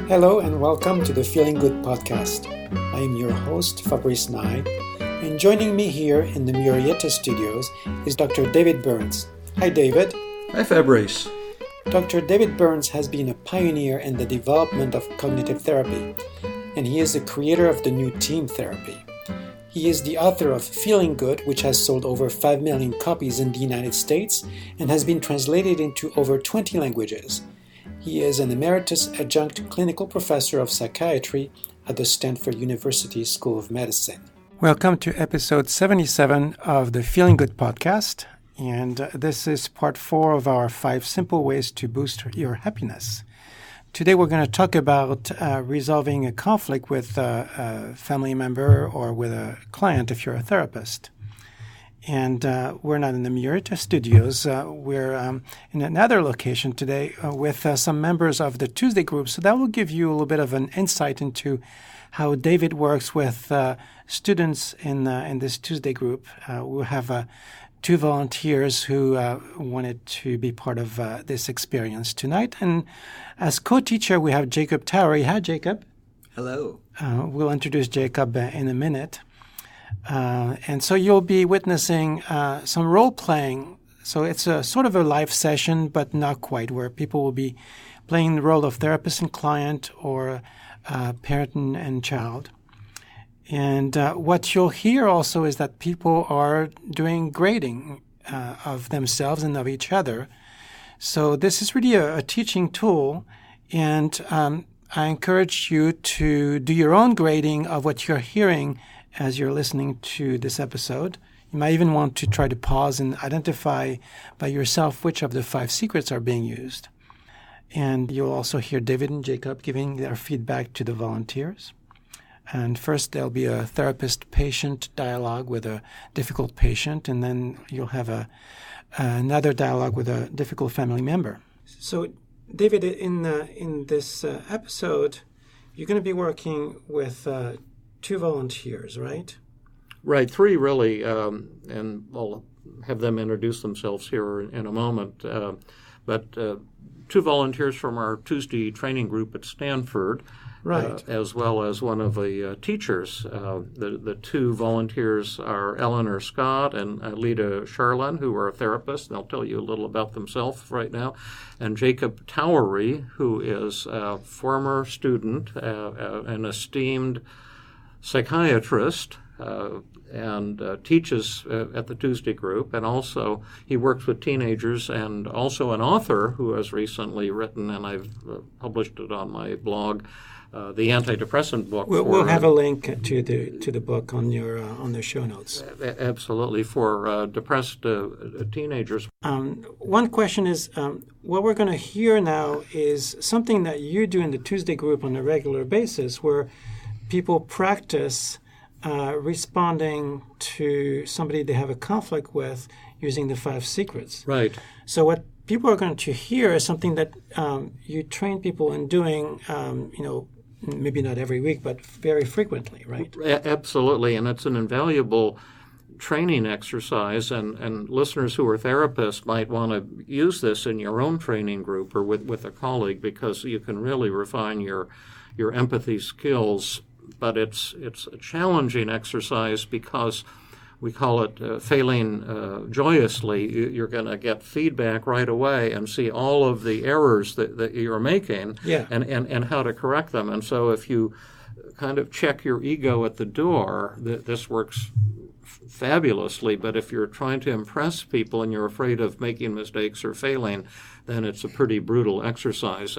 Hello and welcome to the Feeling Good podcast. I am your host, Fabrice Nye, and joining me here in the Murrieta studios is Dr. David Burns. Hi, David. Hi, Fabrice. Dr. David Burns has been a pioneer in the development of cognitive therapy, and he is the creator of the new team therapy. He is the author of Feeling Good, which has sold over 5 million copies in the United States and has been translated into over 20 languages. He is an emeritus adjunct clinical professor of psychiatry at the Stanford University School of Medicine. Welcome to episode 77 of the Feeling Good podcast. And this is part 4 of our 5 simple ways to boost your happiness. Today we're going to talk about resolving a conflict with a family member or with a client if you're a therapist. And we're not in the Murrieta studios. We're in another location today with some members of the Tuesday group. So that will give you a little bit of an insight into how David works with students in this Tuesday group. We have 2 volunteers who wanted to be part of this experience tonight. And as co-teacher, we have Jacob Towery. Hi, Jacob. Hello. We'll introduce Jacob in a minute. And so you'll be witnessing some role-playing. So it's a sort of a live session, but not quite, where people will be playing the role of therapist and client or parent and child. And what you'll hear also is that people are doing grading of themselves and of each other. So this is really a teaching tool, and I encourage you to do your own grading of what you're hearing as you're listening to this episode. You might even want to try to pause and identify by yourself which of the 5 secrets are being used. And you'll also hear David and Jacob giving their feedback to the volunteers. And first, there'll be a therapist-patient dialogue with a difficult patient, and then you'll have another dialogue with a difficult family member. So, David, in this episode, you're going to be working with 2 volunteers, right? Right, 3 really, and I'll have them introduce themselves here in a moment. But 2 volunteers from our Tuesday training group at Stanford, right, as well as one of the teachers. The 2 volunteers are Eleanor Scott and Lita Charlin, who are therapists. They'll tell you a little about themselves right now. And Jacob Towery, who is a former student, an esteemed psychiatrist, and teaches at the Tuesday group, and also he works with teenagers, and also an author who has recently written, and I've published it on my blog, the antidepressant book. We'll have a link to the book on the show notes. Absolutely, for depressed teenagers. One question is, what we're going to hear now is something that you do in the Tuesday group on a regular basis, where people practice responding to somebody they have a conflict with using the 5 secrets. Right. So what people are going to hear is something that you train people in doing, maybe not every week, but very frequently, right? Absolutely, and it's an invaluable training exercise, and listeners who are therapists might want to use this in your own training group or with a colleague, because you can really refine your empathy skills. But it's a challenging exercise because we call it failing joyously. You're going to get feedback right away and see all of the errors that you're making, and how to correct them. And so if you kind of check your ego at the door, this works fabulously. But if you're trying to impress people and you're afraid of making mistakes or failing, then it's a pretty brutal exercise.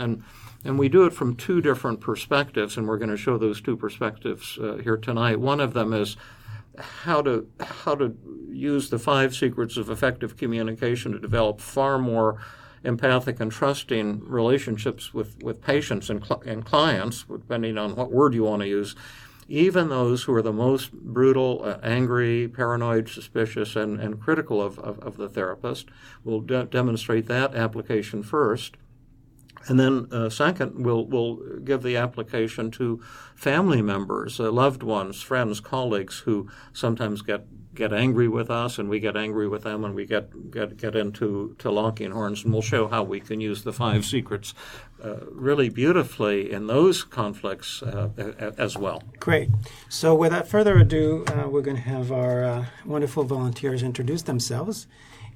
And we do it from 2 different perspectives, and we're going to show those 2 perspectives here tonight. One of them is how to use the 5 secrets of effective communication to develop far more empathic and trusting relationships with patients and clients, depending on what word you want to use, even those who are the most brutal, angry, paranoid, suspicious, and critical of the therapist. We'll demonstrate that application first. And then second, we'll give the application to family members, loved ones, friends, colleagues who sometimes get angry with us, and we get angry with them, and we get into locking horns, and we'll show how we can use the 5 secrets really beautifully in those conflicts as well. Great. So without further ado, we're going to have our wonderful volunteers introduce themselves,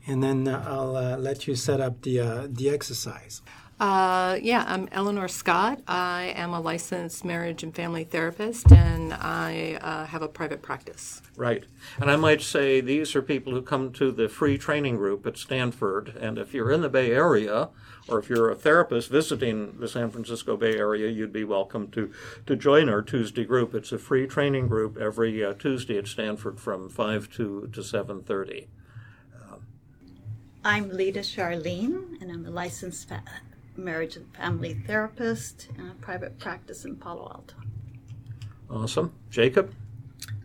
and then I'll let you set up the exercise. I'm Eleanor Scott. I am a licensed marriage and family therapist, and I have a private practice. Right. And I might say these are people who come to the free training group at Stanford. And if you're in the Bay Area, or if you're a therapist visiting the San Francisco Bay Area, you'd be welcome to join our Tuesday group. It's a free training group every Tuesday at Stanford from 5 to 7:30. I'm Lita Charlene, and I'm a licensed marriage and family therapist in a private practice in Palo Alto. Awesome. Jacob?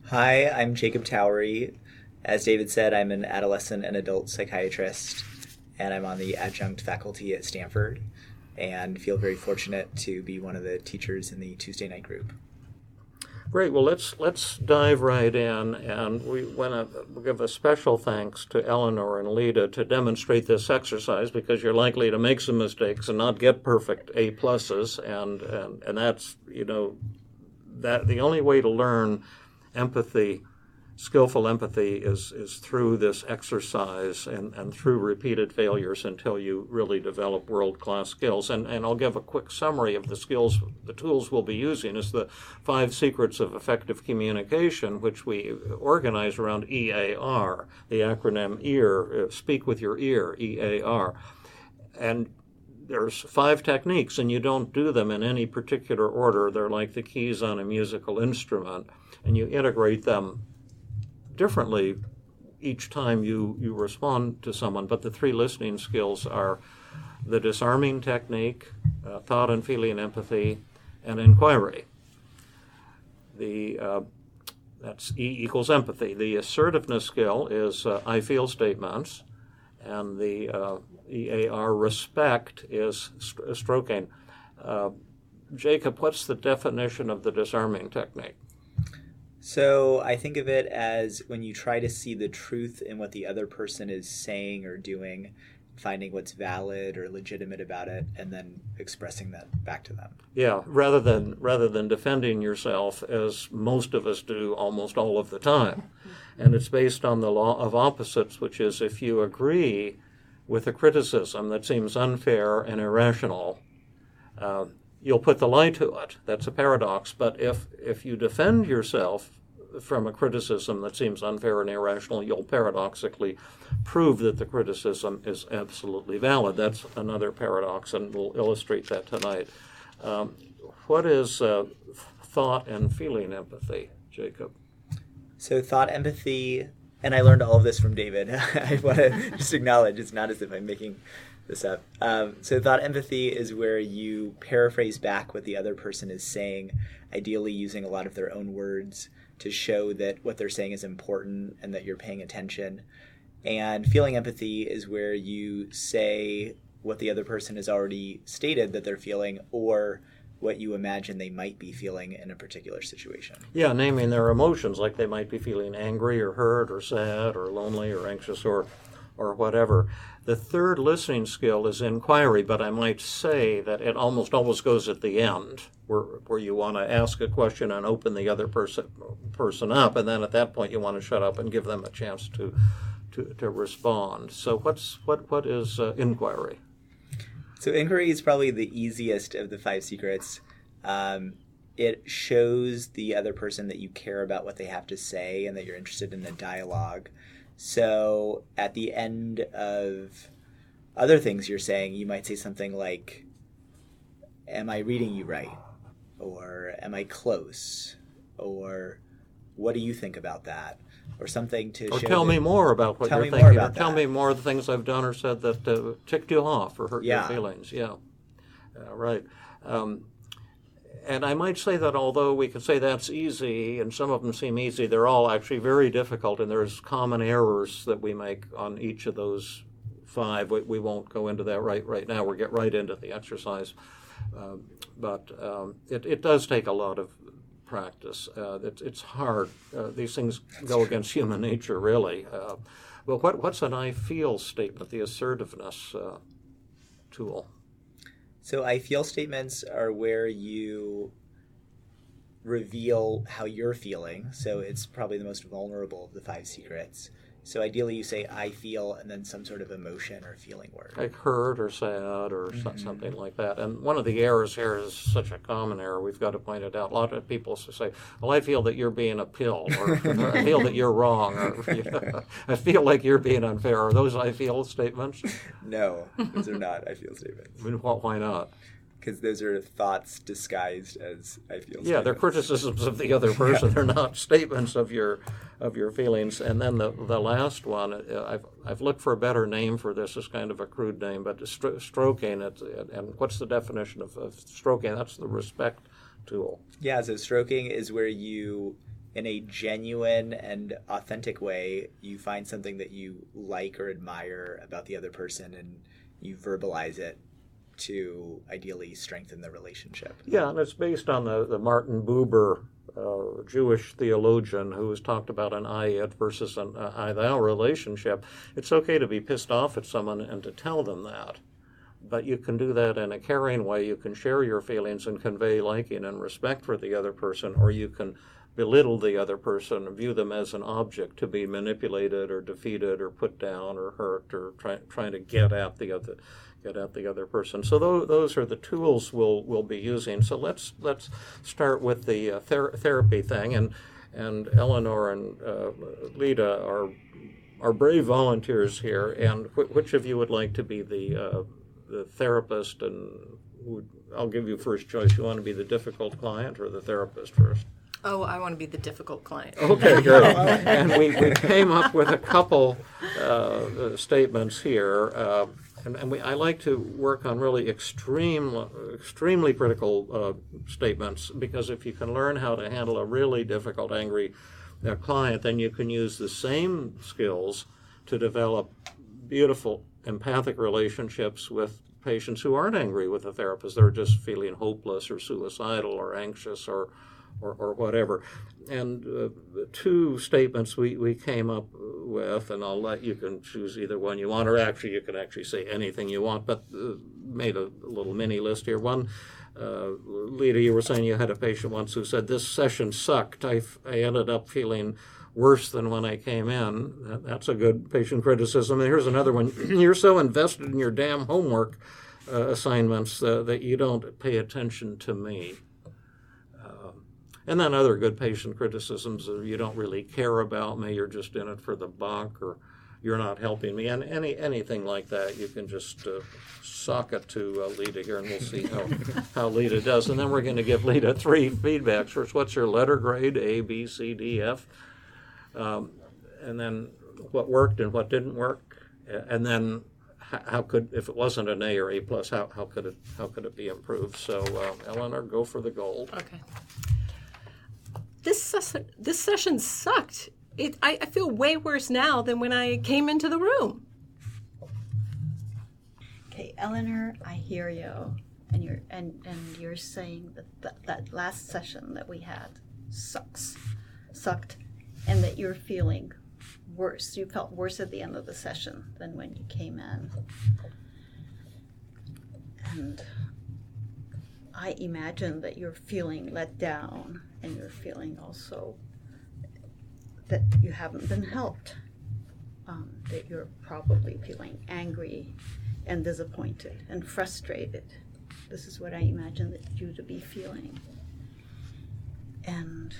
Hi, I'm Jacob Towery. As David said, I'm an adolescent and adult psychiatrist, and I'm on the adjunct faculty at Stanford, and feel very fortunate to be one of the teachers in the Tuesday night group. Great. Well, let's dive right in, and we want to give a special thanks to Eleanor and Lita to demonstrate this exercise, because you're likely to make some mistakes and not get perfect A pluses, and that's, that the only way to learn empathy, skillful empathy, is through this exercise and through repeated failures until you really develop world-class skills. And I'll give a quick summary of the skills, the tools we'll be using is the 5 secrets of effective communication, which we organize around EAR, the acronym EAR, speak with your ear, EAR. And there's 5 techniques, and you don't do them in any particular order. They're like the keys on a musical instrument, and you integrate them differently each time you respond to someone. But the 3 listening skills are the disarming technique, thought and feeling empathy, and inquiry. That's E equals empathy. The assertiveness skill is I feel statements, and the EAR respect is stroking. Jacob, what's the definition of the disarming technique? So I think of it as when you try to see the truth in what the other person is saying or doing, finding what's valid or legitimate about it, and then expressing that back to them. Yeah, rather than defending yourself, as most of us do almost all of the time. And it's based on the law of opposites, which is if you agree with a criticism that seems unfair and irrational, you'll put the lie to it. That's a paradox. But if you defend yourself from a criticism that seems unfair and irrational, you'll paradoxically prove that the criticism is absolutely valid. That's another paradox, and we'll illustrate that tonight. What is thought and feeling empathy, Jacob? So thought empathy, and I learned all of this from David. I want to just acknowledge it's not as if I'm making this up. So thought empathy is where you paraphrase back what the other person is saying, ideally using a lot of their own words to show that what they're saying is important and that you're paying attention. And feeling empathy is where you say what the other person has already stated that they're feeling, or what you imagine they might be feeling in a particular situation. Yeah, naming their emotions, like they might be feeling angry or hurt or sad or lonely or anxious or whatever. The third listening skill is inquiry, but I might say that it almost always goes at the end, where you want to ask a question and open the other person up, and then at that point you want to shut up and give them a chance to respond. So what is inquiry? So inquiry is probably the easiest of the 5 secrets. It shows the other person that you care about what they have to say and that you're interested in the dialogue. So at the end of other things you're saying, you might say something like, am I reading you right? Or am I close? Or what do you think about that? Or something to or show tell that, me more about what tell you're me thinking. more about or tell that. me more of the things I've done or said that ticked you off or hurt your Yeah. feelings. Yeah, right. And I might say that although we can say that's easy, and some of them seem easy, they're all actually very difficult, and there's common errors that we make on each of those 5. We won't go into that right now. We'll get right into the exercise. But it does take a lot of practice. It's hard. These things go against human nature, really. Well, what's an I feel statement, the assertiveness tool? So I feel statements are where you reveal how you're feeling. So it's probably the most vulnerable of the 5 secrets. So ideally you say I feel and then some sort of emotion or feeling word. Like hurt or sad or something like that. And one of the errors here is such a common error, we've got to point it out. A lot of people say, well, I feel that you're being a pill, or I feel that you're wrong, or I feel like you're being unfair. Are those I feel statements? No, those are not I feel statements. I mean, why not? Because those are thoughts disguised as I feel statements. Yeah, they're criticisms of the other person. They're not statements of your feelings. And then the last one, I've looked for a better name for this. It's kind of a crude name, but stroking. And what's the definition of stroking? That's the respect tool. Yeah, so stroking is where you, in a genuine and authentic way, you find something that you like or admire about the other person and you verbalize it to ideally strengthen the relationship. Yeah, and it's based on the Martin Buber, Jewish theologian, who has talked about an I-it versus an I-thou relationship. It's okay to be pissed off at someone and to tell them that, but you can do that in a caring way. You can share your feelings and convey liking and respect for the other person, or you can belittle the other person and view them as an object to be manipulated or defeated or put down or hurt or trying to get at the other person. So those are the tools we'll be using. So let's start with the therapy thing. And Eleanor and Lita are brave volunteers here. And which of you would like to be the therapist? And I'll give you first choice. You want to be the difficult client or the therapist first? Oh, I want to be the difficult client. Okay, good. And we came up with a couple statements here. I like to work on really extremely critical statements, because if you can learn how to handle a really difficult, angry client, then you can use the same skills to develop beautiful empathic relationships with patients who aren't angry with a therapist. They're just feeling hopeless or suicidal or anxious or whatever. And 2 statements we came up with, and I'll let you can choose either one you want, or actually you can actually say anything you want, but made a little mini list here. One, Lita, you were saying you had a patient once who said, this session sucked. I ended up feeling worse than when I came in. That's a good patient criticism. And here's another one. You're so invested in your damn homework assignments that you don't pay attention to me. And then other good patient criticisms of you don't really care about me, you're just in it for the buck, or you're not helping me, and anything like that. You can just sock it to Lita here, and we'll see how Lita does. And then we're going to give Lita 3 feedbacks. First, what's your letter grade, A, B, C, D, F? And then what worked and what didn't work, and then how could, if it wasn't an A or A+, how could it be improved? So, Eleanor, go for the gold. Okay. This session sucked. I feel way worse now than when I came into the room. Okay, Eleanor, I hear you, and you're saying that last session that we had sucked, and that you're feeling worse. You felt worse at the end of the session than when you came in, and I imagine that you're feeling let down, and you're feeling also that you haven't been helped, that you're probably feeling angry and disappointed and frustrated. This is what I imagine you to be feeling. And,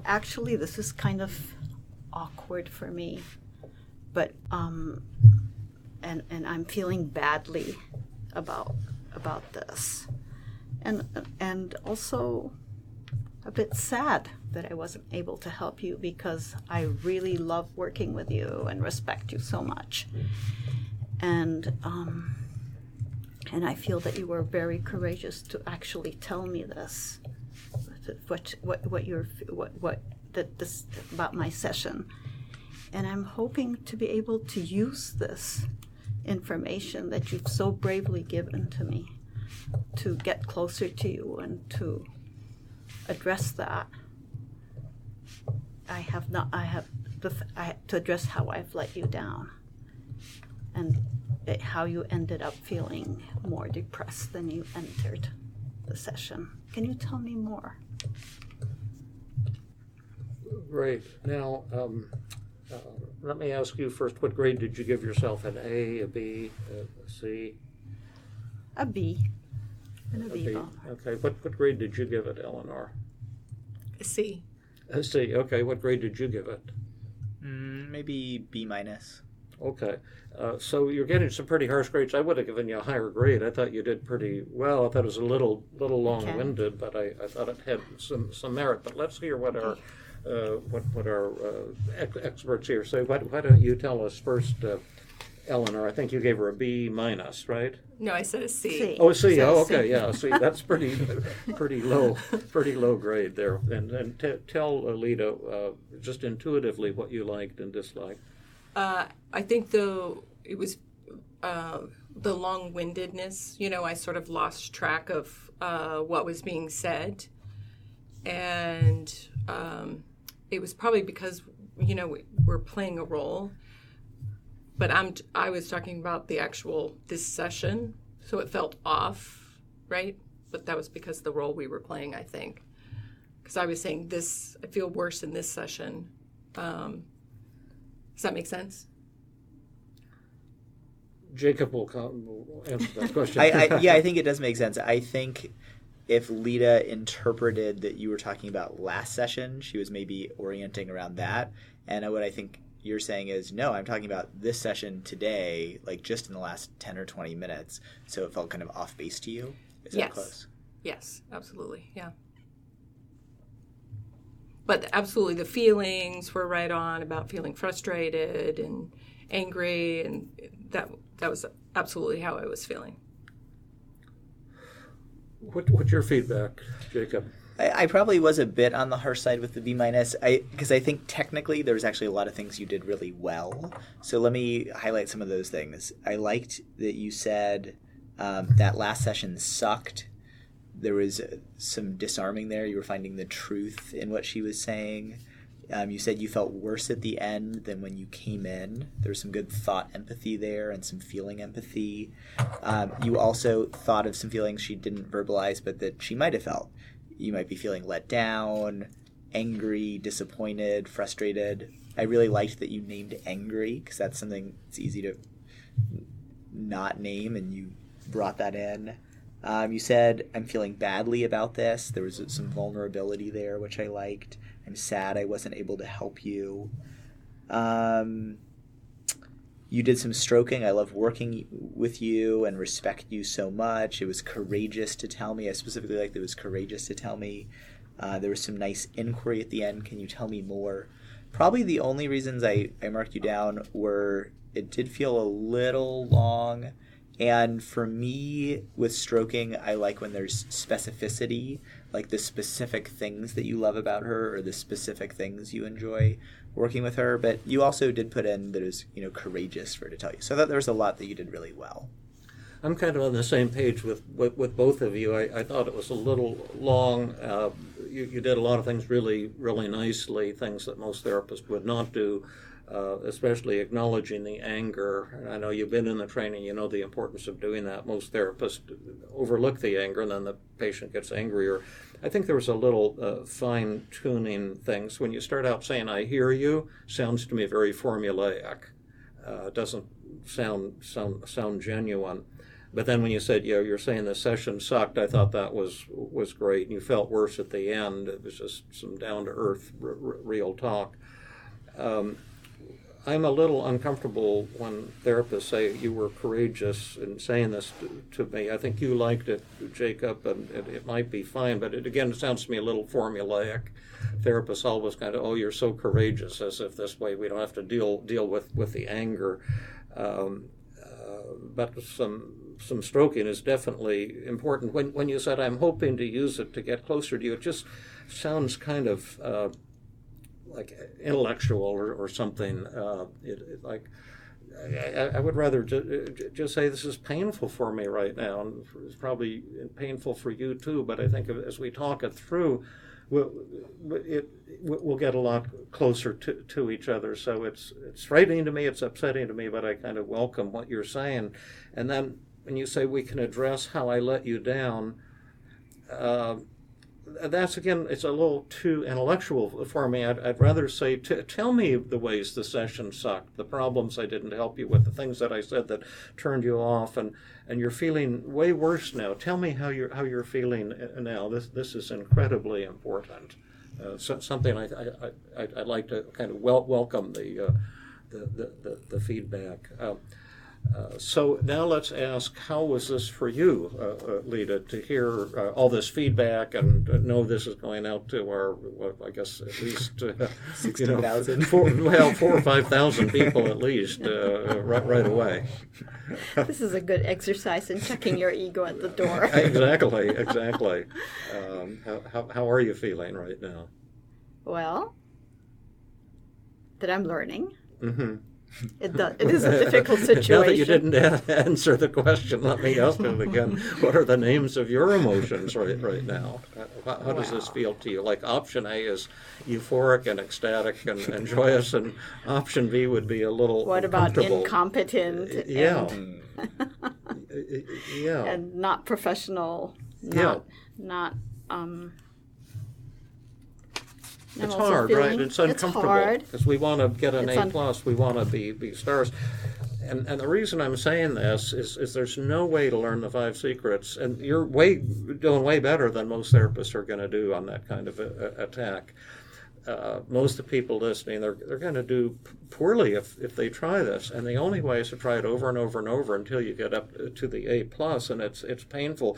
actually this is kind of awkward for me, but, and I'm feeling badly about this. And also a bit sad that I wasn't able to help you, because I really love working with you and respect you so much. And I feel that you were very courageous to actually tell me this, this about my session. And I'm hoping to be able to use this information that you've so bravely given to me to get closer to you and to address that. I have to address how I've let you down and how you ended up feeling more depressed than you entered the session. Can you tell me more? Great. Now, let me ask you first, what grade did you give yourself? An A, a B, a C? A B. And a B. Okay. What grade did you give it, Eleanor? A C. A C. Okay. What grade did you give it? Maybe B minus. Okay. So you're getting some pretty harsh grades. I would have given you a higher grade. I thought you did pretty well. I thought it was a little long-winded, but I thought it had some merit. But let's hear what our experts here say. Why don't you tell us first, Eleanor? I think you gave her a B minus, right? No, I said a C. C. Oh, C. Oh, okay. Yeah. See, that's pretty low grade there. And tell Lita just intuitively what you liked and disliked. I think though it was the long-windedness. I sort of lost track of what was being said, and it was probably because we're playing a role. But I was talking about this session, so it felt off, right? But that was because of the role we were playing, I think. Because I was saying this, I feel worse in this session. Does that make sense? Jacob will answer that question. I think it does make sense. I think if Lita interpreted that you were talking about last session, she was maybe orienting around that. And what I think you're saying is, no, I'm talking about this session today, like just in the last 10 or 20 minutes. So it felt kind of off base to you? Is that close? Yes, absolutely. Yeah. But absolutely, the feelings were right on about feeling frustrated and angry, and that was absolutely how I was feeling. What's your feedback, Jacob? I probably was a bit on the harsh side with the B minus, because I think technically there was actually a lot of things you did really well. So let me highlight some of those things. I liked that you said that last session sucked. There was some disarming there. You were finding the truth in what she was saying. You said you felt worse at the end than when you came in. There was some good thought empathy there and some feeling empathy. You also thought of some feelings she didn't verbalize, but that she might have felt. You might be feeling let down, angry, disappointed, frustrated. I really liked that you named angry, because that's something that's easy to not name, and you brought that in. You said, I'm feeling badly about this. There was some vulnerability there, which I liked. I'm sad I wasn't able to help you. You did some stroking. I love working with you and respect you so much. It was courageous to tell me. I specifically liked that it was courageous to tell me. There was some nice inquiry at the end. Can you tell me more? Probably the only reasons I marked you down were it did feel a little long. And for me, with stroking, I like when there's specificity, like the specific things that you love about her or the specific things you enjoy working with her. But you also did put in that it was, courageous for her to tell you. So that there was a lot that you did really well. I'm kind of on the same page with both of you. I thought it was a little long. You did a lot of things really, really nicely, things that most therapists would not do. Especially acknowledging the anger. And I know you've been in the training, you know the importance of doing that. Most therapists overlook the anger and then the patient gets angrier. I think there was a little fine-tuning things. When you start out saying, I hear you, sounds to me very formulaic. Doesn't sound genuine. But then when you said, you're saying the session sucked, I thought that was great. And you felt worse at the end. It was just some down-to-earth, real talk. I'm a little uncomfortable when therapists say you were courageous in saying this to me. I think you liked it, Jacob, and it might be fine, but it sounds to me a little formulaic. Therapists always kind of, you're so courageous, as if this way we don't have to deal with the anger. But some stroking is definitely important. When you said, I'm hoping to use it to get closer to you, it just sounds kind of like intellectual or something. I would rather just say this is painful for me right now, and it's probably painful for you too. But I think as we talk it through, we'll get a lot closer to each other. So it's frightening to me, it's upsetting to me, but I kind of welcome what you're saying. And then when you say we can address how I let you down, that's, again, it's a little too intellectual for me. I'd rather say, tell me the ways the session sucked, the problems I didn't help you with, the things that I said that turned you off, and you're feeling way worse now. Tell me how you're feeling now. This is incredibly important. Something I'd like to kind of welcome the feedback. So now let's ask, how was this for you, Lita, to hear all this feedback and know this is going out to our, I guess, at least 16,000? 4,000 or 5,000 people at least right away. This is a good exercise in checking your ego at the door. Exactly. How are you feeling right now? Well, that I'm learning. Mm-hmm. It is a difficult situation. Now that you didn't answer the question, let me ask it again. What are the names of your emotions right now? How does this feel to you? Like option A is euphoric and ecstatic and joyous, and option B would be a little What about uncomfortable. Incompetent? Yeah. Yeah. And not professional. Not. It's hard, right? It's uncomfortable because we want to get an A+. We want to be stars. And the reason I'm saying this is there's no way to learn the 5 secrets, and you're doing way better than most therapists are going to do on that kind of attack. Most of the people listening, they're going to do poorly if they try this, and the only way is to try it over and over and over until you get up to the A+, and it's painful.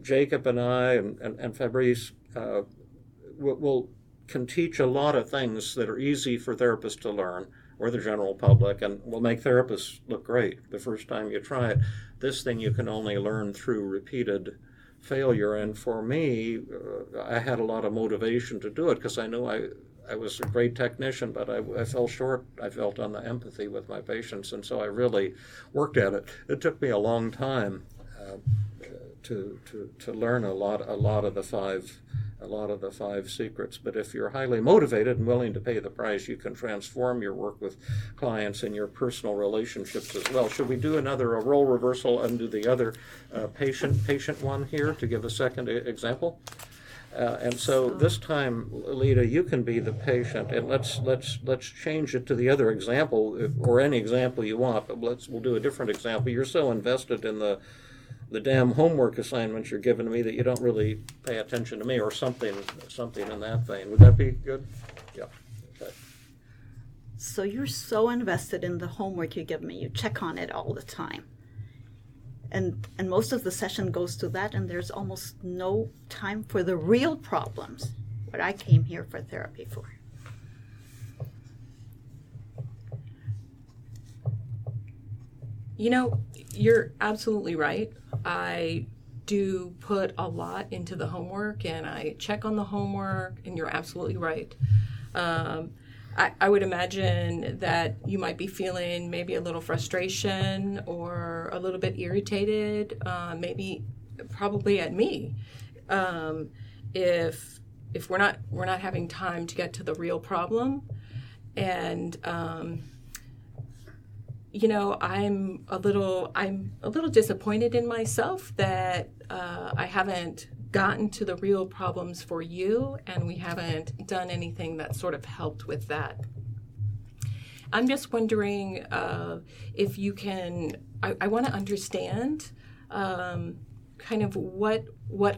Jacob and I and Fabrice can teach a lot of things that are easy for therapists to learn, or the general public, and will make therapists look great the first time you try it. This thing you can only learn through repeated failure, and for me, I had a lot of motivation to do it because I knew I was a great technician, but I fell short. I felt on the empathy with my patients, and so I really worked at it. It took me a long time to learn a lot of the 5 secrets. But if you're highly motivated and willing to pay the price, you can transform your work with clients and your personal relationships as well. Should we do a role reversal and do the other patient one here to give a second example? And so this time, Lita, you can be the patient, and let's change it to the other example, or any example you want. But we'll do a different example. You're so invested in the damn homework assignments you're giving me that you don't really pay attention to me, or something in that vein. Would that be good? Yeah. Okay. So you're so invested in the homework you give me. You check on it all the time. And most of the session goes to that, and there's almost no time for the real problems, what I came here for therapy for. You're absolutely right. I do put a lot into the homework, and I check on the homework, and you're absolutely right. I would imagine that you might be feeling maybe a little frustration or a little bit irritated, probably at me, if we're not having time to get to the real problem, and I'm a little disappointed in myself that I haven't gotten to the real problems for you, and we haven't done anything that sort of helped with that. I'm just wondering if you can. I want to understand kind of what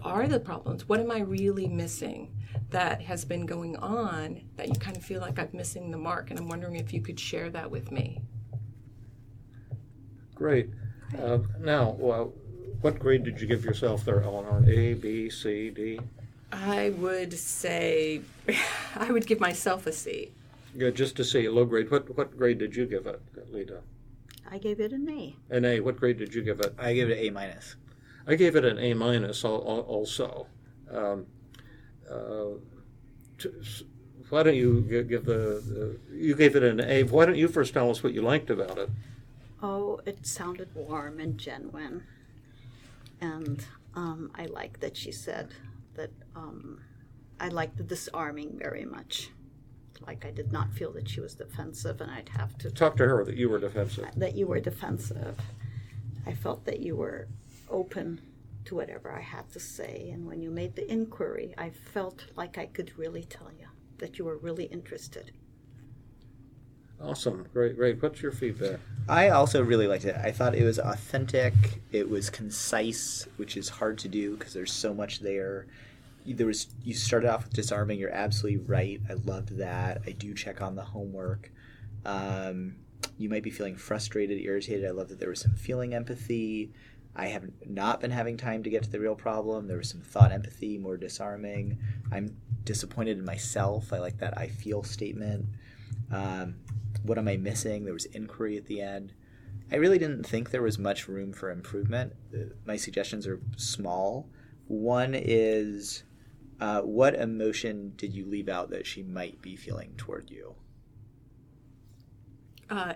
are the problems. What am I really missing that has been going on that you kind of feel like I'm missing the mark? And I'm wondering if you could share that with me. Great. Now, what grade did you give yourself there, Eleanor? A, B, C, D? I would say I would give myself a C. Good, just a C, low grade. What grade did you give it, Lita? I gave it an A. An A. What grade did you give it? I gave it an A-. I gave it an A- also. why don't you give you gave it an A. Why don't you first tell us what you liked about it? Oh, it sounded warm and genuine. And I like that she said that I liked the disarming very much. Like, I did not feel that she was defensive, and I'd have to Talk to her that you were defensive. That you were defensive. I felt that you were open to whatever I had to say. And when you made the inquiry, I felt like I could really tell you that you were really interested. Awesome. Great. What's your feedback? I also really liked it. I thought it was authentic. It was concise, which is hard to do because there's so much there. You started off with disarming. You're absolutely right. I loved that. I do check on the homework. You might be feeling frustrated, irritated. I love that there was some feeling empathy. I have not been having time to get to the real problem. There was some thought empathy, more disarming. I'm disappointed in myself. I like that I feel statement. What am I missing? There was inquiry at the end. I really didn't think there was much room for improvement. My suggestions are small. One is, what emotion did you leave out that she might be feeling toward you?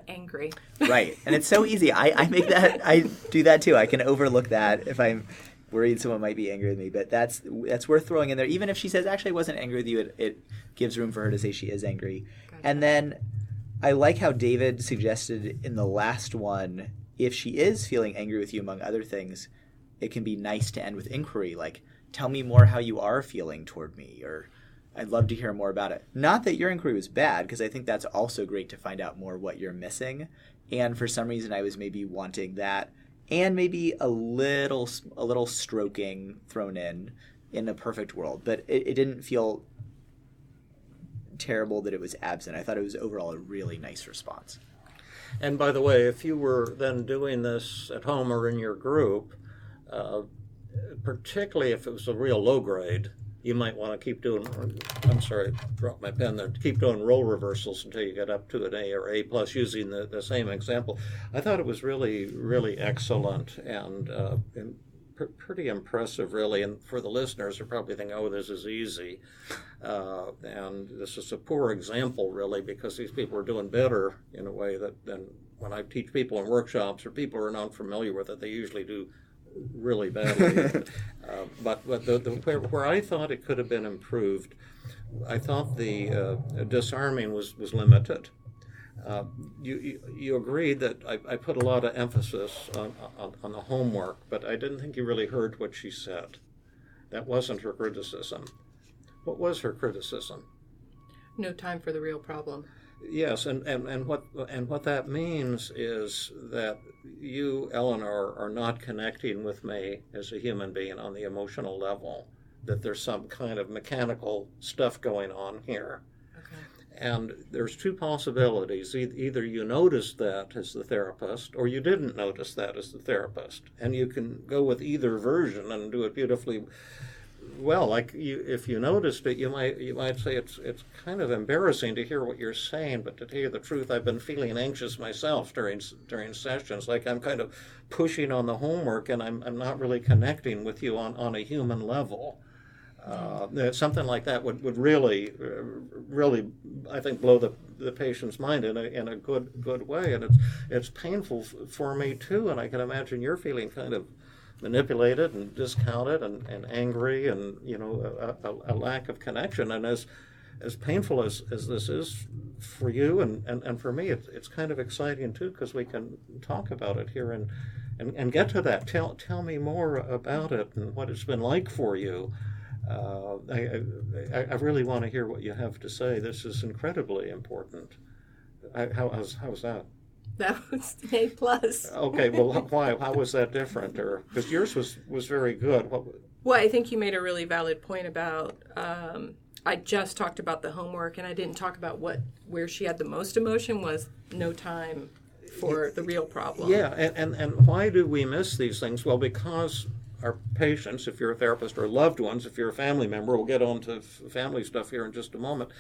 Angry. Right. And it's so easy. I make that, I do that too. I can overlook that if I'm worried someone might be angry with me. But that's worth throwing in there. Even if she says, actually, I wasn't angry with you, it gives room for her to say she is angry. Gotcha. And then I like how David suggested in the last one, if she is feeling angry with you, among other things, it can be nice to end with inquiry, like, tell me more how you are feeling toward me, or I'd love to hear more about it. Not that your inquiry was bad, because I think that's also great to find out more what you're missing. And for some reason, I was maybe wanting that, and maybe a little stroking thrown in a perfect world. But it didn't feel terrible that it was absent. I thought it was overall a really nice response. And by the way, if you were then doing this at home or in your group, particularly if it was a real low grade, you might want to keep doing, I'm sorry, I dropped my pen there, keep doing role reversals until you get up to an A or A plus using the same example. I thought it was really, really excellent and pretty impressive, really. And for the listeners, they're probably thinking, oh, this is easy. And this is a poor example, really, because these people are doing better in a way than when I teach people in workshops or people who are not familiar with it, they usually do really badly. But where I thought it could have been improved, I thought the disarming was limited. You agreed that I put a lot of emphasis on the homework, but I didn't think you really heard what she said. That wasn't her criticism. What was her criticism? No time for the real problem. Yes, and what that means is that you, Eleanor, are not connecting with me as a human being on the emotional level, that there's some kind of mechanical stuff going on here. Okay. And there's two possibilities. Either you noticed that as the therapist, or you didn't notice that as the therapist. And you can go with either version and do it beautifully well. Like if you noticed it, you might say it's kind of embarrassing to hear what you're saying, but to tell you the truth, I've been feeling anxious myself during sessions, like I'm kind of pushing on the homework and I'm not really connecting with you on a human level. Something like that would really, I think, blow the patient's mind in a good way, and it's painful for me too. And I can imagine you're feeling kind of manipulated and discounted and angry, and a lack of connection. And as painful as this is for you and for me, it's kind of exciting too, because we can talk about it here and get to that. Tell me more about it and what it's been like for you. I really want to hear what you have to say. This is incredibly important. How's that? That was an A plus. Okay, well, why? How was that different? Or because yours was very good. Well, I think you made a really valid point about. I just talked about the homework, and I didn't talk about where she had the most emotion was no time for the real problem. Yeah, and why do we miss these things? Well, because our patients, if you're a therapist, or loved ones, if you're a family member, we'll get on to family stuff here in just a moment,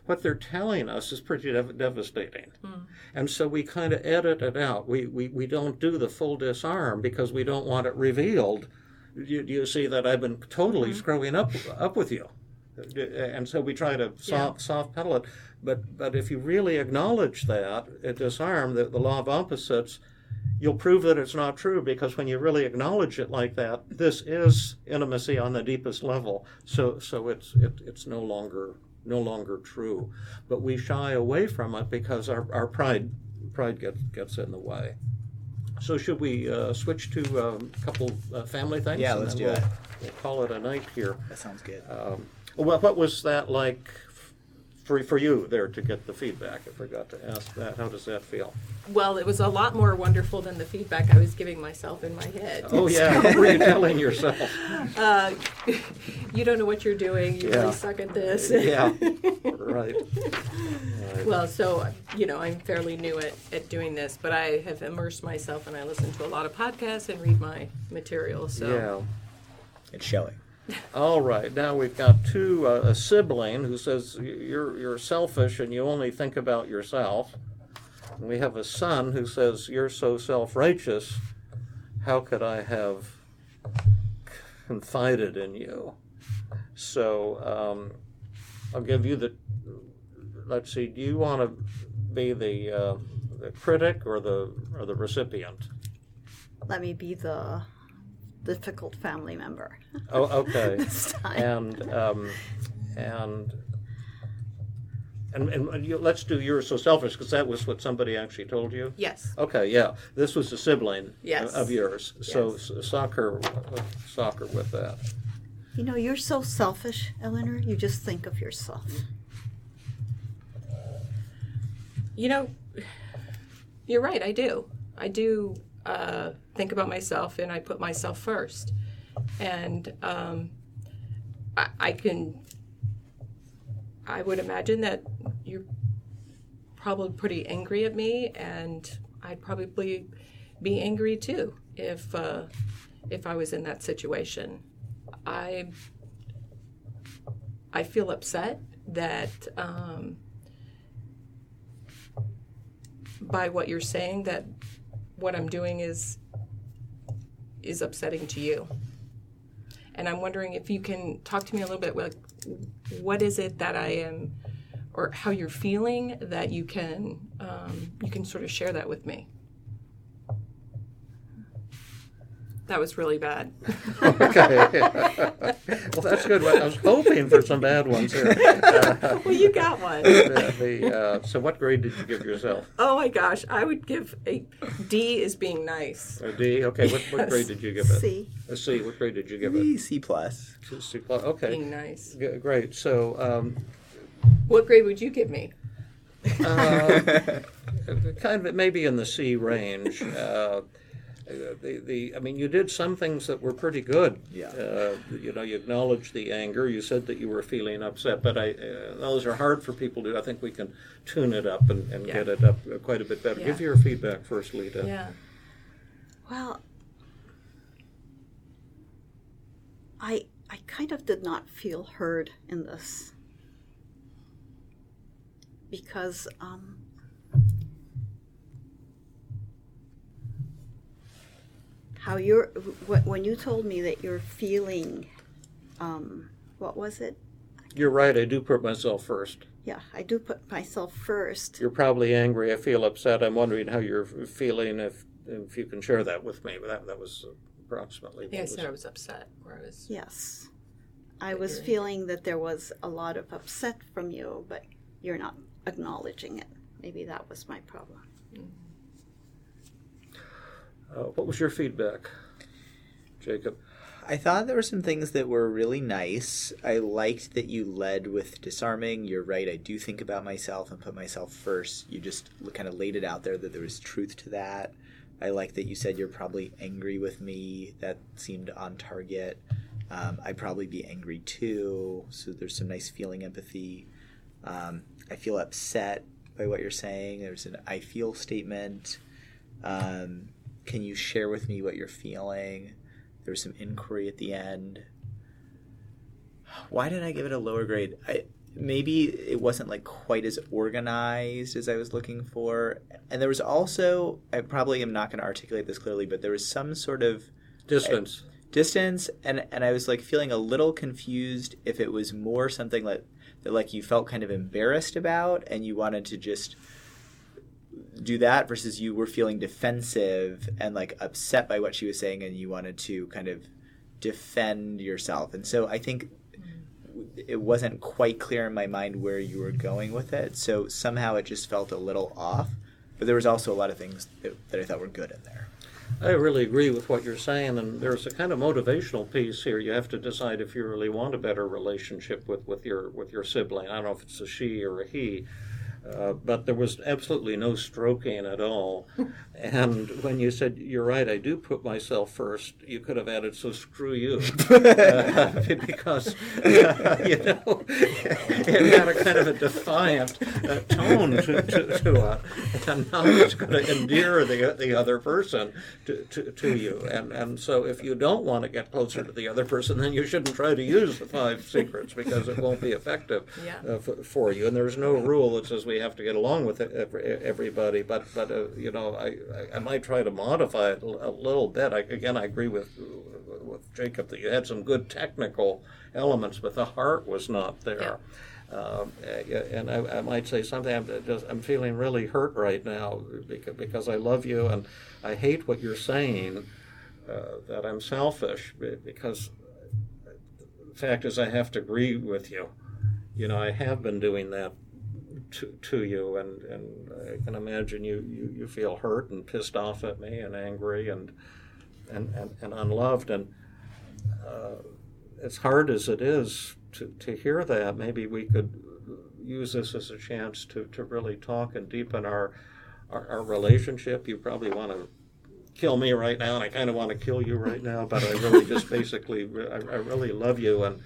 what they're telling us is pretty devastating. And so we kind of edit it out. We don't do the full disarm because we don't want it revealed. You see that I've been totally screwing up with you. And so we try to soft pedal it. But if you really acknowledge that, disarm the law of opposites, you'll prove that it's not true, because when you really acknowledge it like that, this is intimacy on the deepest level. So it's no longer true. But we shy away from it because our pride gets in the way. So should we switch to a couple family things? Yeah, let's do it. We'll call it a night here. That sounds good. Well, what was that like for you there to get the feedback? I forgot to ask that. How does that feel? Well, it was a lot more wonderful than the feedback I was giving myself in my head. Oh, yeah. What were you telling yourself? You don't know what you're doing. You really suck at this. Yeah, right. Well, so, I'm fairly new at doing this, but I have immersed myself and I listen to a lot of podcasts and read my material. So Yeah. It's showing. All right. Now we've got a sibling who says you're selfish and you only think about yourself. And we have a son who says you're so self-righteous. How could I have confided in you? So I'll give you let's see. Do you want to be the critic or the recipient? Let me be the difficult family member. Oh, okay. This time. And let's do you're so selfish, because that was what somebody actually told you. Yes. Okay, yeah. This was a sibling Yes. of yours. So soccer with that. You're so selfish, Eleanor. You just think of yourself. You're right. I do. Think about myself, and I put myself first. And I would imagine that you're probably pretty angry at me, and I'd probably be angry too if I was in that situation. I feel upset that by what you're saying, that what I'm doing is upsetting to you. And I'm wondering if you can talk to me a little bit, like, what is it that I am, or how you're feeling, that you can sort of share that with me. That was really bad. Okay. Well, that's good. I was hoping for some bad ones here. Well, you got one. So what grade did you give yourself? Oh my gosh, I would give a D as being nice. A D? Okay. What grade did you give it? C. A C. What grade did you give Maybe it? C+. C plus. Okay. Being nice. Great. So What grade would you give me? kind of maybe in the C range. I mean, you did some things that were pretty good. Yeah. You acknowledged the anger. You said that you were feeling upset, but those are hard for people to do. I think we can tune it up and get it up quite a bit better. Yeah. Give your feedback first, Lita. Yeah. Well, I kind of did not feel heard in this because when you told me that you're feeling, what was it? You're right. I do put myself first. Yeah, I do put myself first. You're probably angry. I feel upset. I'm wondering how you're feeling. If you can share that with me. That was approximately. I think I said I was upset. Yes. I was feeling that there was a lot of upset from you, but you're not acknowledging it. Maybe that was my problem. What was your feedback, Jacob? I thought there were some things that were really nice. I liked that you led with disarming. You're right. I do think about myself and put myself first. You just kind of laid it out there that there was truth to that. I like that you said you're probably angry with me. That seemed on target. I'd probably be angry too. So there's some nice feeling empathy. I feel upset by what you're saying. There's an I feel statement. Can you share with me what you're feeling? There was some inquiry at the end. Why did I give it a lower grade? Maybe it wasn't like quite as organized as I was looking for. And there was also, I probably am not going to articulate this clearly, but there was some sort of distance. distance, and I was like feeling a little confused if it was more something that like you felt kind of embarrassed about and you wanted to just do that versus you were feeling defensive and like upset by what she was saying and you wanted to kind of defend yourself. And so I think it wasn't quite clear in my mind where you were going with it. So somehow it just felt a little off. But there was also a lot of things that I thought were good in there. I really agree with what you're saying, and there's a kind of motivational piece here. You have to decide if you really want a better relationship with your sibling. I don't know if it's a she or a he, but there was absolutely no stroking at all. And when you said, you're right, I do put myself first, you could have added, so screw you. Because, it had a kind of a defiant tone to it. And now it's going to endear the other person to you. And so if you don't want to get closer to the other person, then you shouldn't try to use the 5 secrets because it won't be effective for you. And there's no rule that says we have to get along with everybody. But I might try to modify it a little bit. I agree with Jacob that you had some good technical elements, but the heart was not there. And I might say something. I'm feeling really hurt right now because I love you and I hate what you're saying, that I'm selfish, because the fact is I have to agree with you. I have been doing that to you, and I can imagine you feel hurt and pissed off at me and angry and unloved, and as hard as it is to hear that, maybe we could use this as a chance to really talk and deepen our relationship. You probably want to kill me right now, and I kind of want to kill you right now, but I really just basically, I really love you, and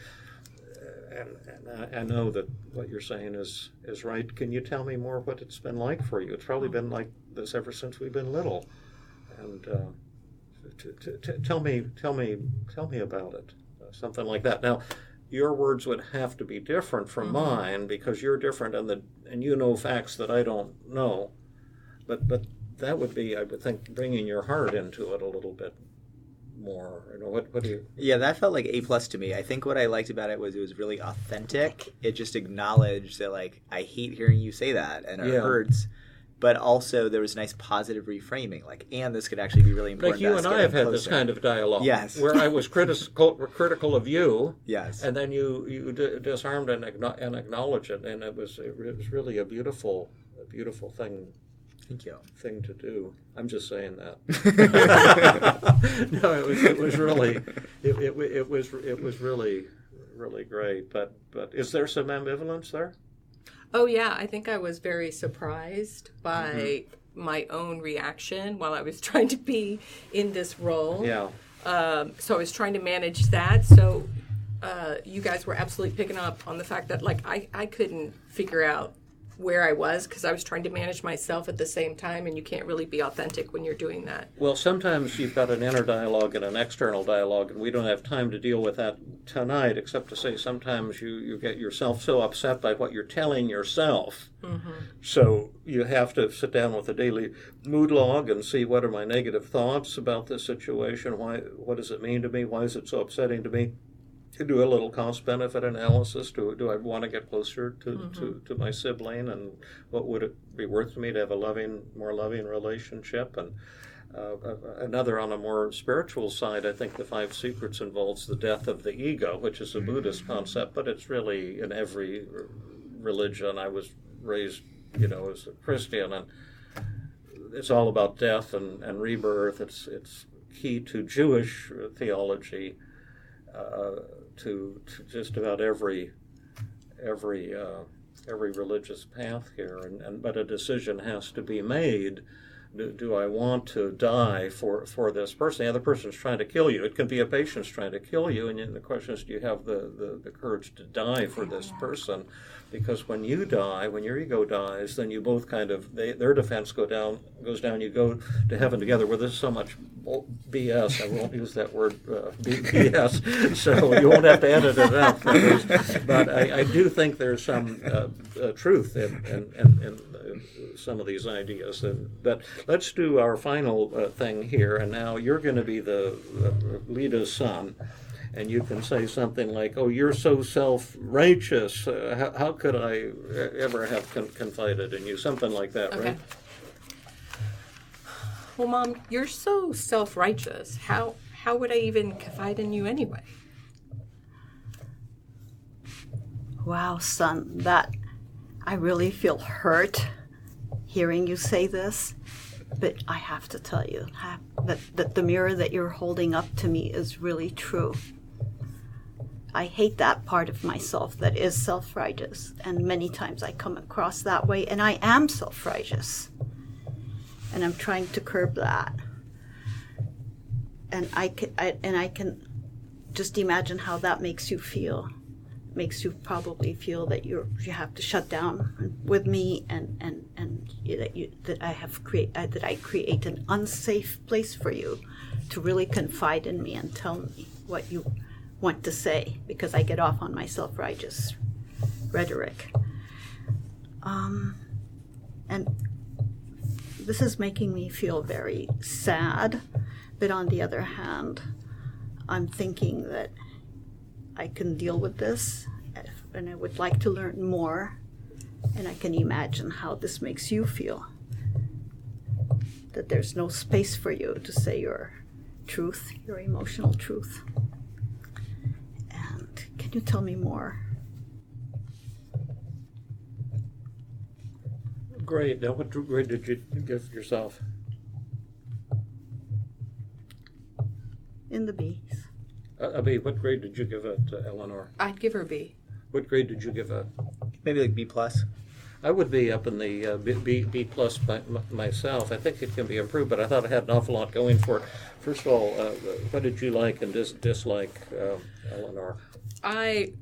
I know that what you're saying is right. Can you tell me more what it's been like for you? It's probably been like this ever since we've been little, and tell me about it, something like that. Now, your words would have to be different from mine because you're different, and you know facts that I don't know, but that would be, I would think, bringing your heart into it a little bit more. What do you? Yeah, that felt like A+ to me. I think what I liked about it was really authentic. It just acknowledged that, like, I hate hearing you say that, and it hurts. But also there was nice positive reframing, like, and this could actually be really important. Like you and I have had this kind of dialogue, yes, where I was critical of you, yes, and then you disarmed and acknowledged it, and it was really a beautiful thing. Thank you. Thing to do. I'm just saying that. No, it was really really great. But is there some ambivalence there? Oh yeah, I think I was very surprised by my own reaction while I was trying to be in this role. Yeah. So I was trying to manage that. So you guys were absolutely picking up on the fact that, like, I couldn't figure out where I was because I was trying to manage myself at the same time, and you can't really be authentic when you're doing that. Well, sometimes you've got an inner dialogue and an external dialogue, and we don't have time to deal with that tonight, except to say sometimes you get yourself so upset by what you're telling yourself. So you have to sit down with a daily mood log and see, what are my negative thoughts about this situation? What does it mean to me? Why is it so upsetting to me? To do a little cost-benefit analysis. Do I want to get closer to my sibling, and what would it be worth to me to have a more loving relationship? And another, on a more spiritual side, I think the 5 Secrets involves the death of the ego, which is a Buddhist concept, but it's really in every religion. I was raised, as a Christian, and it's all about death and rebirth. It's key to Jewish theology. To just about every religious path here, but a decision has to be made. Do I want to die for this person? The other person's trying to kill you. It can be a patient's trying to kill you, and the question is, do you have the courage to die for this person? Because when you die, when your ego dies, then you both kind of, their defense goes down, you go to heaven together, where there's so much BS, I won't use that word, BS, so you won't have to edit it out. But I do think there's some truth in some of these ideas. But let's do our final thing here. And now you're going to be the Lida's son. And you can say something like, "Oh, you're so self-righteous. How could I ever have confided in you?" Something like that, Okay. right? Well, Mom, you're so self-righteous. How would I even confide in you anyway? Wow, son, that I really feel hurt hearing you say this. But I have to tell you that the mirror that you're holding up to me is really true. I hate that part of myself that is self-righteous, and many times I come across that way, and I am self-righteous, and I'm trying to curb that. And I can just imagine how that makes you feel. It makes you probably feel that you have to shut down with me, and that I create an unsafe place for you to really confide in me and tell me what you want to say, because I get off on my self-righteous rhetoric. And this is making me feel very sad, but on the other hand, I'm thinking that I can deal with this, and I would like to learn more, and I can imagine how this makes you feel, that there's no space for you to say your truth, your emotional truth. Can you tell me more? Great. Now, what grade did you give yourself? In the B's. Abby, what grade did you give it, Eleanor? I'd give her a B. What grade did you give it? Maybe like B+. I would be up in the B plus myself. I think it can be improved, but I thought it had an awful lot going for it. First of all, what did you like and dislike, Eleanor? I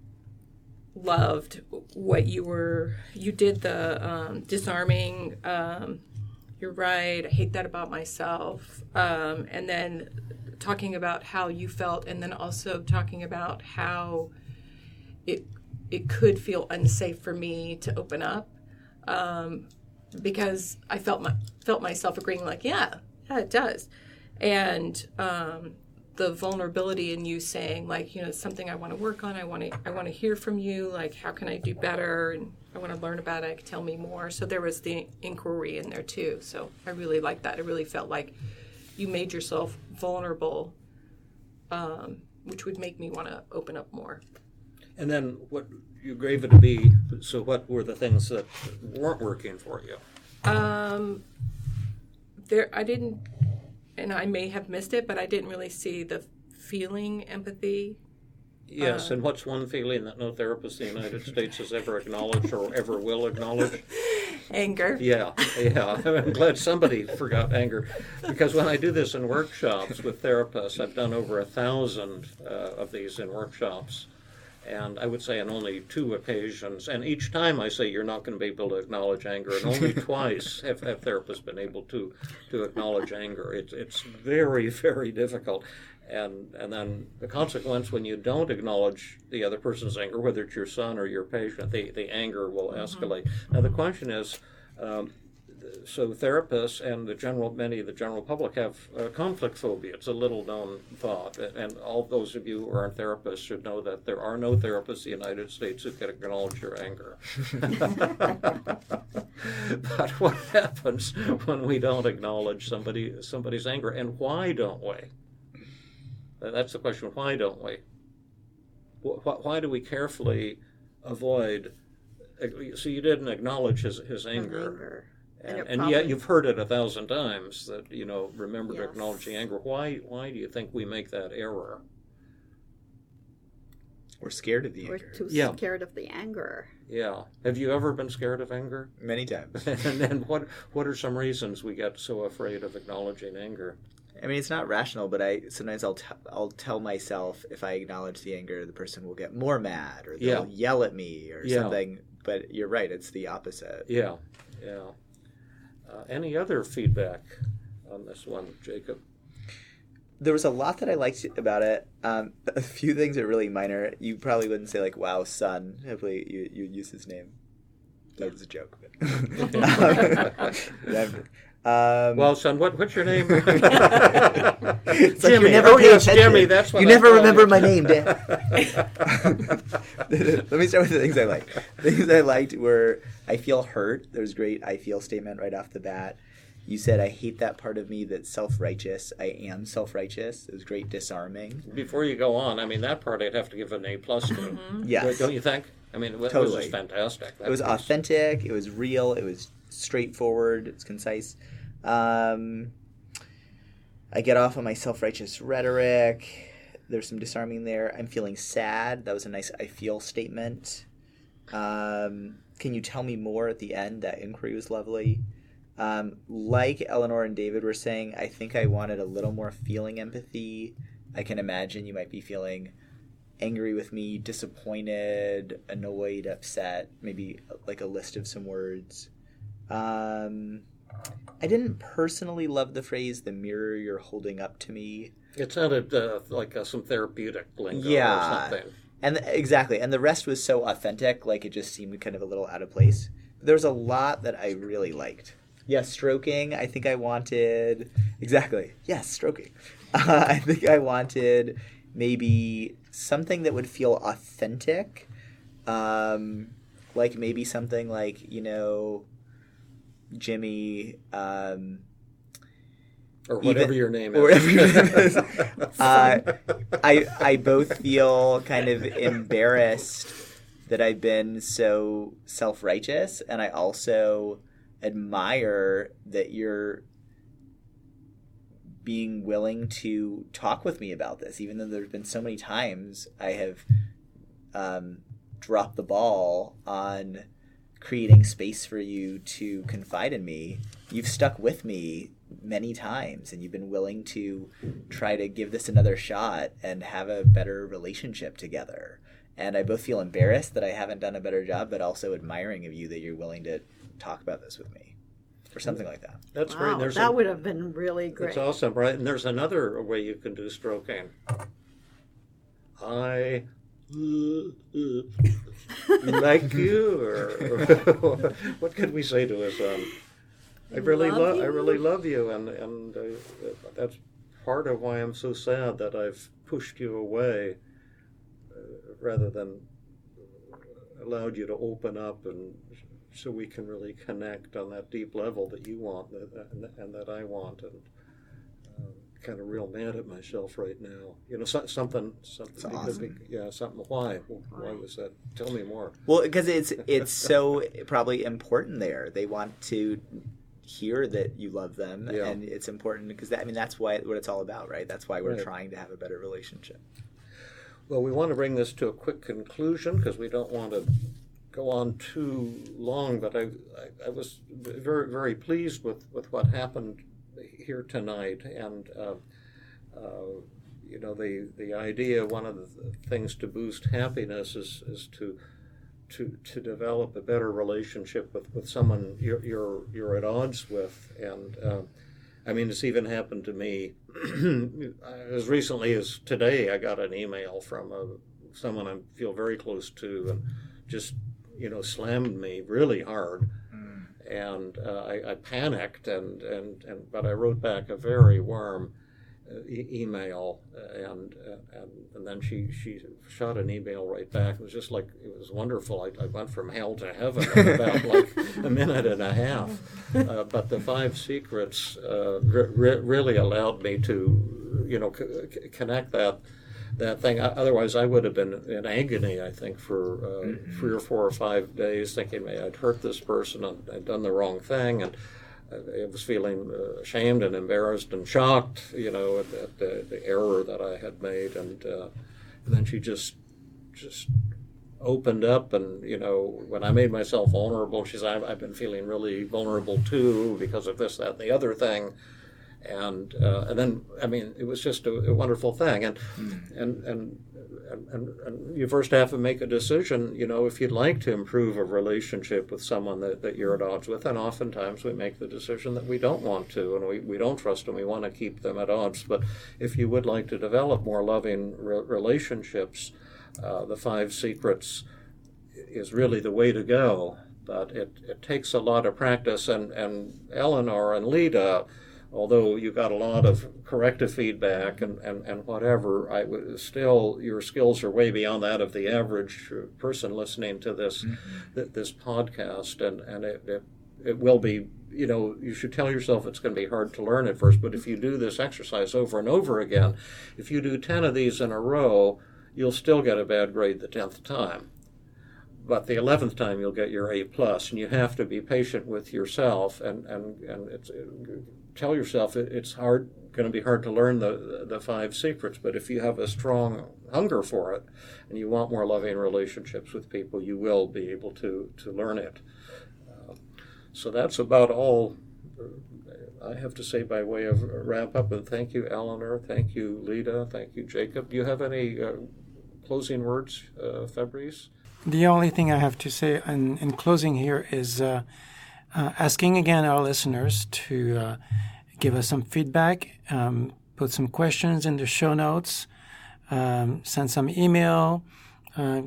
loved what you did, the disarming, you're right, I hate that about myself, and then talking about how you felt, and then also talking about how it could feel unsafe for me to open up, because I felt myself agreeing like, yeah, it does, and the vulnerability in you saying, like, it's something I want to work on. I want to hear from you. Like, how can I do better? And I want to learn about it. Tell me more. So there was the inquiry in there too. So I really liked that. I really felt like you made yourself vulnerable, which would make me want to open up more. And then what you gave it a B. So what were the things that weren't working for you? I didn't. And I may have missed it, but I didn't really see the feeling empathy. Yes, and what's one feeling that no therapist in the United States has ever acknowledged or ever will acknowledge? Anger. Yeah. I'm glad somebody forgot anger. Because when I do this in workshops with therapists, I've done over 1,000 of these in workshops. And I would say on only 2 occasions, and each time I say you're not going to be able to acknowledge anger, and only twice have therapists been able to acknowledge anger. It's very, very difficult. And then the consequence when you don't acknowledge the other person's anger, whether it's your son or your patient, the anger will escalate. Now the question is, so therapists and many of the general public have conflict phobia. It's a little known thought, and all those of you who aren't therapists should know that there are no therapists in the United States who can acknowledge your anger. But what happens when we don't acknowledge somebody's anger, and why don't we? That's the question. Why don't we? Why do we carefully avoid? So you didn't acknowledge his anger. And yet you've heard it 1,000 times that, remember to acknowledge the anger. Why do you think we make that error? We're scared of the We're anger. too scared of the anger. Yeah. Have you ever been scared of anger? Many times. And then what are some reasons we get so afraid of acknowledging anger? I mean, it's not rational, but sometimes I'll tell myself if I acknowledge the anger, the person will get more mad, or they'll yell at me or something. But you're right, it's the opposite. Yeah. Any other feedback on this one, Jacob? There was a lot that I liked about it. A few things are really minor. You probably wouldn't say, like, wow, son. Hopefully you use his name. That was a joke. Well, son, what's your name? It's like Jimmy. you never Oh, pay yes, attention. Jimmy. That's what you I never call remember you. my name, Dan. Let me start with the things I liked. The things I liked were I feel hurt. There was a great I feel statement right off the bat. You said, I hate that part of me that's self-righteous. I am self-righteous. It was great disarming. Before you go on, I mean, that part I'd have to give an A+ to. Yes. Don't you think? I mean, it was Totally. just fantastic. It was authentic. It was real. It was straightforward. It was concise. I get off on my self-righteous rhetoric. There's some disarming there. I'm feeling sad. That was a nice I feel statement. Can you tell me more at the end? That inquiry was lovely. Like Eleanor and David were saying, I think I wanted a little more feeling empathy. I can imagine you might be feeling angry with me, disappointed, annoyed, upset, maybe like a list of some words. I didn't personally love the phrase, the mirror you're holding up to me. It sounded like some therapeutic lingo Yeah. or something. And exactly. And the rest was so authentic, like it just seemed kind of a little out of place. There was a lot that I really liked. Yes, stroking. I think I wanted... Exactly. Yes, stroking. I think I wanted maybe something that would feel authentic. Like maybe something like, Jimmy... Or whatever your name is. Or whatever your name is. I both feel kind of embarrassed that I've been so self-righteous, and I also admire that you're being willing to talk with me about this, even though there's been so many times I have dropped the ball on creating space for you to confide in me. You've stuck with me many times, and you've been willing to try to give this another shot and have a better relationship together. And I both feel embarrassed that I haven't done a better job, but also admiring of you that you're willing to talk about this with me, or something like that. That's Wow, great. that would have been really great. It's awesome, right? And there's another way you can do stroking. I like you, or what could we say to his son? I really love you, and that's part of why I'm so sad that I've pushed you away, rather than allowed you to open up, and so we can really connect on that deep level that you want and that I want, and kind of real mad at myself right now. Something. Awesome. Something. Why was that? Tell me more. Well, because it's so probably important there. They want to hear that you love them, Yeah. and it's important because that's what it's all about, right? That's why we're Right. trying to have a better relationship. Well, we want to bring this to a quick conclusion because we don't want to go on too long, but I was very, very pleased with what happened here tonight, and the idea, one of the things to boost happiness is to develop a better relationship with someone you're at odds with, and it's even happened to me. As recently as today, I got an email from someone I feel very close to, and just slammed me really hard, and I panicked, but I wrote back a very warm email, and then she shot an email right back. It was just like, it was wonderful. I went from hell to heaven in about like a minute and a half. But the 5 secrets really allowed me to connect that thing. Otherwise, I would have been in agony, I think, for 3 or 4 or 5 days, thinking I'd hurt this person and I'd done the wrong thing, and I was feeling ashamed and embarrassed and shocked, at the error that I had made, and then she just opened up, and when I made myself vulnerable, she said, "I've been feeling really vulnerable too because of this, that, and the other thing." And then, it was just a wonderful thing, and you first have to make a decision, if you'd like to improve a relationship with someone that you're at odds with, and oftentimes we make the decision that we don't want to, and we don't trust them, we want to keep them at odds. But if you would like to develop more loving relationships, the 5 secrets is really the way to go. But it takes a lot of practice, and Eleanor and Lita, although you got a lot of corrective feedback and whatever, still your skills are way beyond that of the average person listening to this this podcast, and it will be, you should tell yourself it's going to be hard to learn at first, but if you do this exercise over and over again, if you do 10 of these in a row, you'll still get a bad grade the 10th time. But the 11th time you'll get your A+, and you have to be patient with yourself and tell yourself it's going to be hard to learn the 5 secrets, but if you have a strong hunger for it and you want more loving relationships with people, you will be able to learn it. So that's about all I have to say by way of wrap up. And thank you, Eleanor. Thank you, Lita. Thank you, Jacob. Do you have any closing words, Fabrice? The only thing I have to say in closing here is asking again our listeners to give us some feedback, put some questions in the show notes, send some email,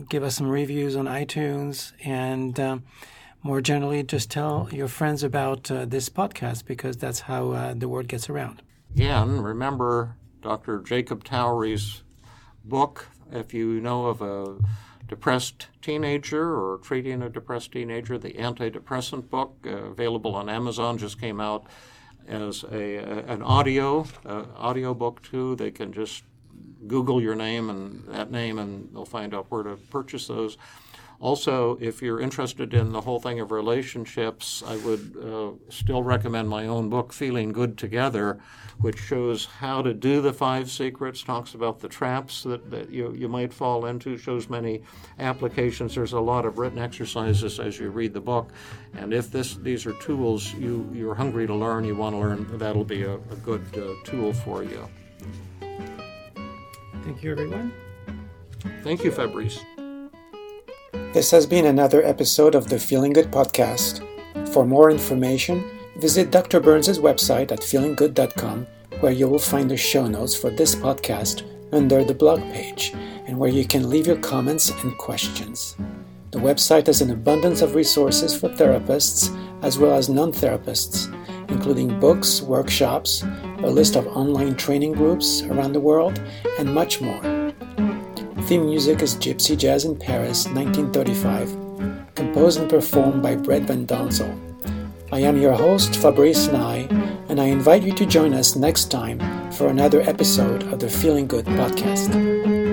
give us some reviews on iTunes, and more generally, just tell your friends about this podcast, because that's how the word gets around. Again, remember Dr. Jacob Towery's book, if you know of a depressed teenager or treating a depressed teenager, the antidepressant book, available on Amazon, just came out as an audio book too. They can just Google your name and that name, and they'll find out where to purchase those. Also, if you're interested in the whole thing of relationships, I would still recommend my own book, Feeling Good Together, which shows how to do the 5 secrets, talks about the traps that you might fall into, shows many applications. There's a lot of written exercises as you read the book. And if these are tools you're hungry to learn, you want to learn, that'll be a good tool for you. Thank you, everyone. Thank you, Fabrice. This has been another episode of the Feeling Good podcast. For more information, visit Dr. Burns' website at feelinggood.com, where you will find the show notes for this podcast under the blog page, and where you can leave your comments and questions. The website has an abundance of resources for therapists as well as non-therapists, including books, workshops, a list of online training groups around the world, and much more. Theme music is Gypsy Jazz in Paris, 1935, composed and performed by Brett Van Donsel. I am your host, Fabrice Nye, and I invite you to join us next time for another episode of the Feeling Good podcast.